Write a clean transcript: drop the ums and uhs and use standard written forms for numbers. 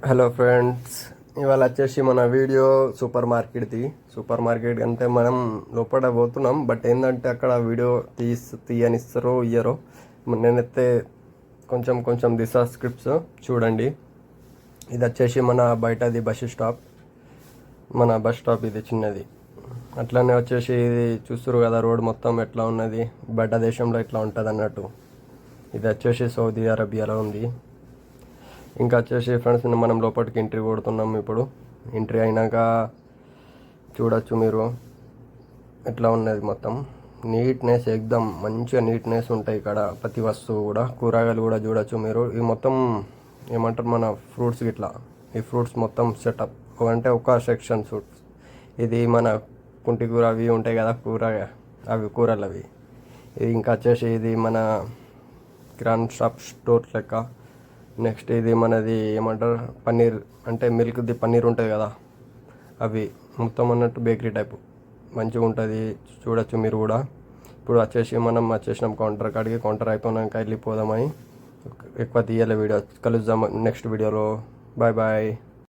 Hello friends, ఇవాళ వచ్చేసి మన వీడియో సూపర్ మార్కెట్ అంటే మనం లోపల పోతున్నాం. బట్ ఏంటంటే అక్కడ వీడియో తీయనిస్తారో ఇయ్యరో. నేనైతే కొంచెం కొంచెం దిశా స్క్రిప్ట్స్ చూడండి. ఇది వచ్చేసి మన బయటది బస్ స్టాప్ ఇది చిన్నది. అట్లనే వచ్చేసి ఇది చూస్తారు కదా, రోడ్ మొత్తం ఎట్లా ఉన్నది, బయట దేశంలో ఎట్లా ఉంటుంది అన్నట్టు. ఇది వచ్చేసి సౌదీ అరేబియాలో ఉంది. ఇంకా వచ్చేసి ఫ్రెండ్స్, మనం లోపలికి ఎంట్రీ కొడుతున్నాం. ఇప్పుడు ఎంట్రీ అయినాక చూడొచ్చు మీరు ఎట్లా ఉన్నది. మొత్తం నీట్నెస్, ఎగ్దమ్ మంచిగా నీట్నెస్ ఉంటాయి ఇక్కడ. ప్రతి వస్తువు కూడా, కూరగాయలు కూడా చూడొచ్చు మీరు. ఇవి మొత్తం ఏమంటారు, మన ఫ్రూట్స్ ఇట్లా. ఈ ఫ్రూట్స్ మొత్తం సెటప్ అంటే ఒక సెక్షన్ ఫ్రూట్స్. ఇది మన కుంటి కూర అవి ఉంటాయి కదా, అవి కూరలు అవి. ఇది ఇంకా వచ్చేసి ఇది మన కిరాణా షాప్ స్టోర్ లెక్క. నెక్స్ట్ ఇది మనది ఏమంటారు, పన్నీర్ అంటే మిల్క్ది పన్నీర్ ఉంటుంది కదా, అవి మొత్తం అన్నట్టు బేకరీ టైపు మంచిగా ఉంటుంది. చూడొచ్చు మీరు కూడా. ఇప్పుడు మనం వచ్చేసినాం కౌంటర్ కాడికి. కౌంటర్ అయిపోయినాక వెళ్ళిపోదామని. ఎక్కువ తీయాలి వీడియో. కలుద్దాం నెక్స్ట్ వీడియోలో. Bye bye.